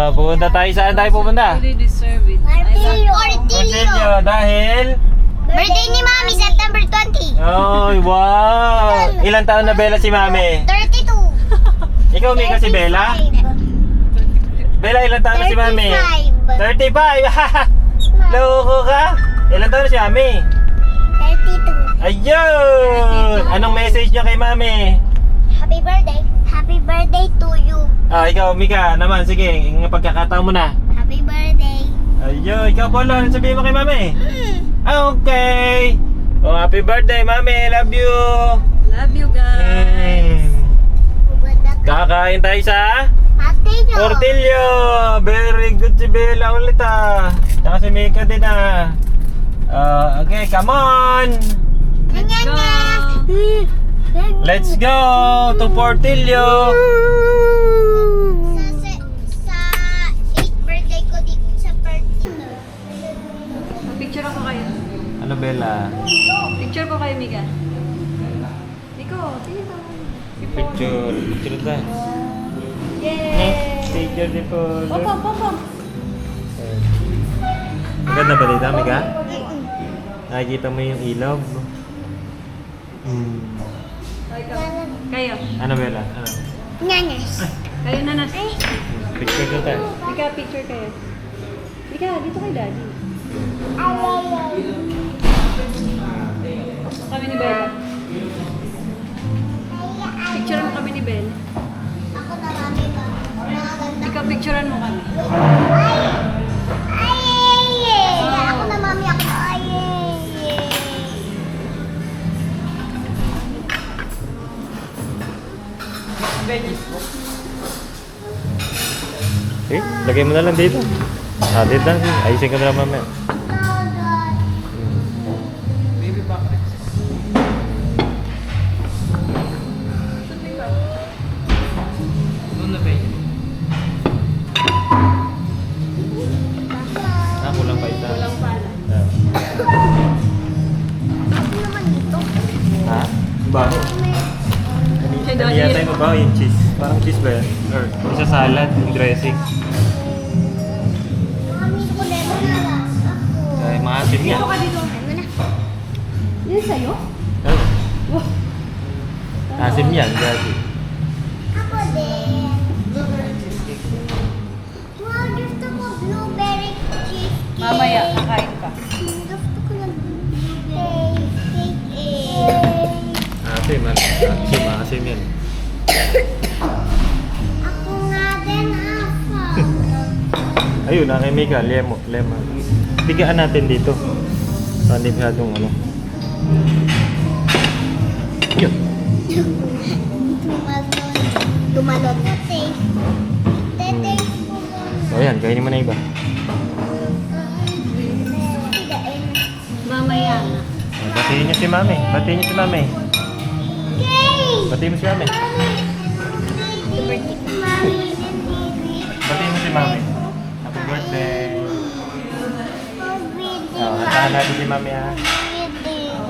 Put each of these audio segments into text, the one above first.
Pupunta tayo. Saan tayo pupunta? Really deserve it. Portillo. Dahil? Birthday ni Mami, September 20. Ay, wow! Ilang taon na Bella si Mami? 32. Ikaw, Mika, si Bella? Bella, ilang taon na si Mami? 35! Loko ka? Ilang taon na si Mami? 32. Ayun! Anong message niyo kay Mami? Happy birthday. Happy birthday to you. Ikaw, Mika, naman, sige, yung pagkakataon mo na. Happy birthday. Ayun, ikaw, Polo, ano sabihin mo kay Mami? Okay! Oh, happy birthday, Mami! Love you! Love you guys. Kakain tayo sa Portillo. Portillo! Very good si Bella ulit Tsaka si Mika din okay, come on! Let's go. Let's go to Portillo! Sa 8th birthday ko dito sa Portillo. Picture ako kayo. Ano, Bella? Picture ko kayo, Mika. Iko, dito. Picture tayo. Yay! Picture din po. Papa. Maganda ba dito, Mika? Nakikita mo yung ilog? Kayo. Ano, Bella? Ano? Nanas. Kayo na na. Picture din tayo. Mika, picture kayo. Mika, dito kay Daddy. Kami ni Bella. Picturean mo kami ni Bella. Ako na Mami ba? Nakaganda. Ikaw, picturean mo kami. Ako na Mami, ako na. Okay, lagay mo na lang dito. Dito lang. Ayusin ka na lang mamaya. Kulang pa isa. Walang pala. Ako naman dito. Ha? Baho. Ano yata yung mabaho yung cheese? Parang cheese ba yan? Or isa salad, yung dressing. Mami, ko lemon na lang. Ako. Ay, maasim yan. Dito ka dito. Lemon na. Yan sa'yo? Oh, Wow. asim yan, gabi. Ako din. Wow, gusto ko blueberry cheesecake. Mamaya, kakain ka. Gusto ko ng blueberry cheesecake. Asim, maasim yan. Ako nga din, Afa. Ayun, kay Mika, lemon. Bigaan natin dito. Para hindi masyadong ano. Yun. Tumalon na taste. Te-taste ko muna. O yan, kainin mo na iba. Mamaya na. Batiin niyo si Mami. Batiin niyo si Mami. Yay! Batiin mo si Mami. Batiin mo si Mami. Happy birthday. Kantahan natin si Mami ha.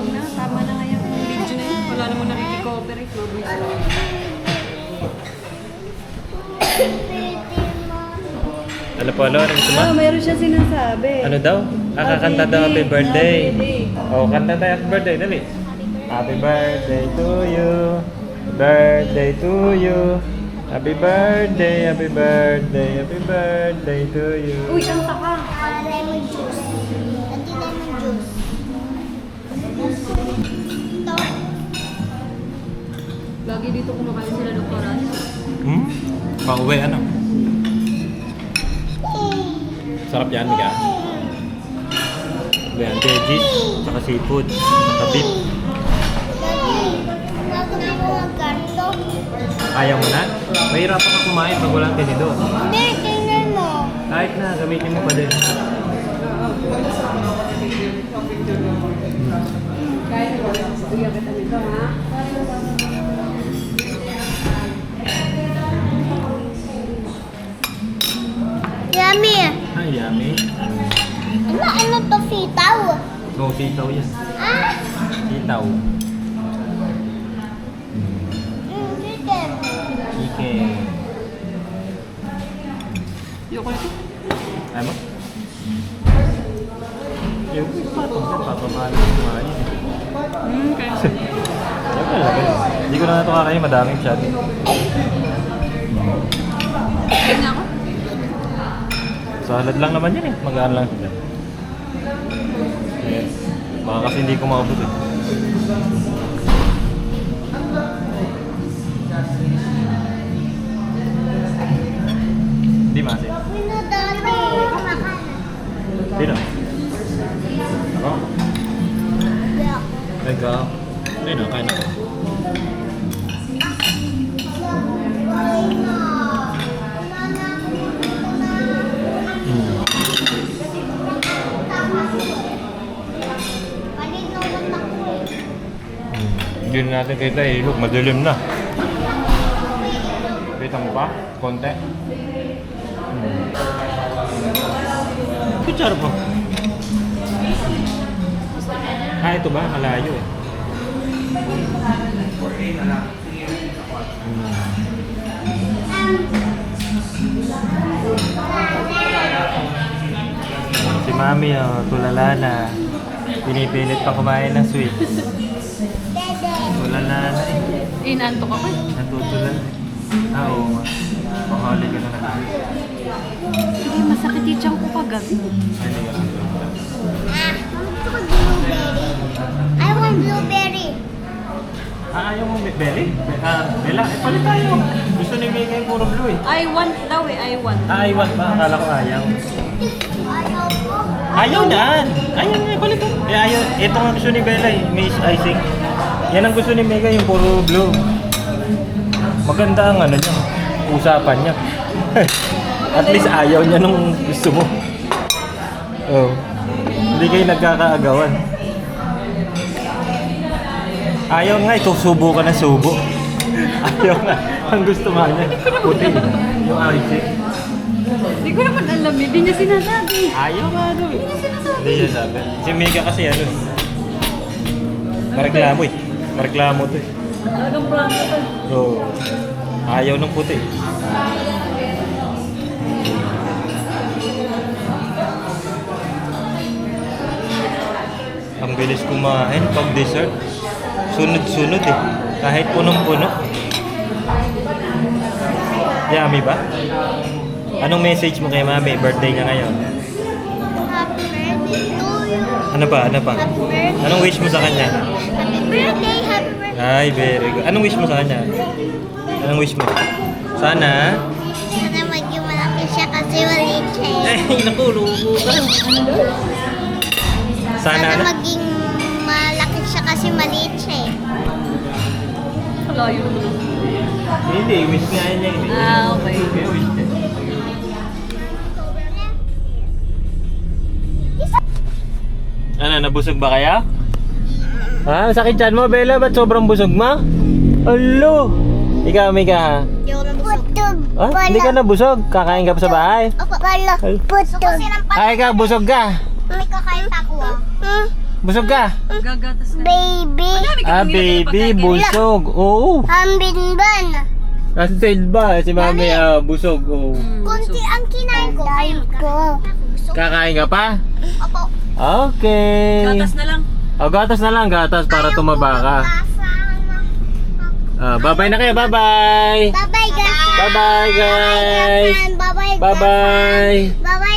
Na, tama na nga yung video na yun. Wala namang nakikikoperate. Ano po, ano gusto mo? Mayroon siya sinasabi. Ano daw? Kakakanta daw happy birthday. Oh, kanta tayo happy birthday, dali. Happy birthday to you. Birthday to you. Happy birthday, happy birthday, happy birthday to you. Uy, kanta ka. Lemon juice. Ati lemon juice. Ito. Lagi dito kumakain sila ng Coral. Pauwi, ano? Sarap yan, Mika. Yan, veggies, saka seafood, saka beef. Bago na ako magkanto. Ayaw mo na? Mahirapan ka kumain pag walang tinidor. Hindi, tingnan mo. Kahit na, gamitin mo pa din. Kaya ko, bigyan kita nito, ha? Yummy. Ay, yummy. Ano to, sitaw? So, sitaw yan. Ah? Sitaw. Chicken. Chicken. Ayoko nito. Ayaw mo? Yung patong na, papamahal ko kumain eh. Kaya Ayaw ka lang. Hindi ko na ito kakain, madaming shot. Kaya niya ako. Salad lang naman yan eh, magaan lang sila. Yes. Baka kasi hindi ko maubos eh. Hindi masin. Pinadami. Kumakain. Sino? Ako? Yeah. Ikaw? Ayun, kain ako. Hindi na natin kita eh. Look, madilim na. Kita mo pa? Konti. Kutsara po. Ah, ito ba? Malayo eh. Si Mami, oh, tulala na. Pinipilit pa kumain ng sweet. Tulala na eh. Inantok ako eh. Natutulala. Ah, oo nga. Panghali ka na lang. Ay, masakit yung tiyan ko kagabi. Ay, hindi ka lang. I want blueberry. Ah, ayaw mo belly? Bella, eh palit tayo. Gusto ni Mika yung puro blue eh. I want daw eh, I want. Ah, iwan ba? Akala ko ayaw. Ayaw ko. Ayaw na! Ayaw na, palit ko. Eh, ayaw. Ito nga gusto ni Bella eh, Miss Icing. Yan ang gusto ni Mika, yung puro blue. Maganda ang ano niya, usapan niya. At least ayaw niya nung gusto mo. Oh. Hindi kayo nagkakaagawan. Ayaw nga, ito subo ka na subo. Ayaw nga, ang gusto nga niya. Puti, yung icing. Hindi ko naman alam, hindi niya sinasabi. Ayaw nga doon. Hindi niya sabi. Si Mika kasi ano, mareklamo eh. Mareklamo to eh. Talagang prank ito. So, ayaw ng puti. Ang bilis kumain pag dessert. Sunod-sunod eh. Kahit punong-puno. Yummy ba? Anong message mo kay Mami? Birthday niya ngayon. Happy birthday to you. Ano pa? Ano pa? Happy birthday. Anong wish mo sa kanya? Happy birthday. Happy birthday. Ay, very good. Anong wish mo sa kanya? Anong wish mo? Sana? Sana maging malaki siya kasi maliit siya. Ay, naku, lubo ka. Sana Sana na? maging malaki siya kasi maliit siya. Layo mo. Hindi, wish nga niya. Ah, okay. Kaya wish niya. Ano, nabusog ba kaya? Ha? Sakit dyan mo, Bella? Ba't sobrang busog mo? Alo! Ikaw, Mika, ha? Hindi ako nabusog. Ah, hindi ka nabusog? Kakain ka pa sa bahay? Opo, wala. Ay. Gusto ko silang Ay, ka, busog ka? May kakain pa ako. Busog ka? Gagatas na. Baby. Ah, baby, busog. Oo. Hambin ban. Nasa tail ba? Si Mami, busog. Oo. Kunti ang kinain ko. Kain ko. Kakain ka pa? Opo. Okay. Gatas na lang. O, gatas na lang, gatas para tumaba ka. Bye-bye na kayo, bye-bye! Bye-bye guys. Bye-bye, guys! Bye-bye. Bye-bye! Bye-bye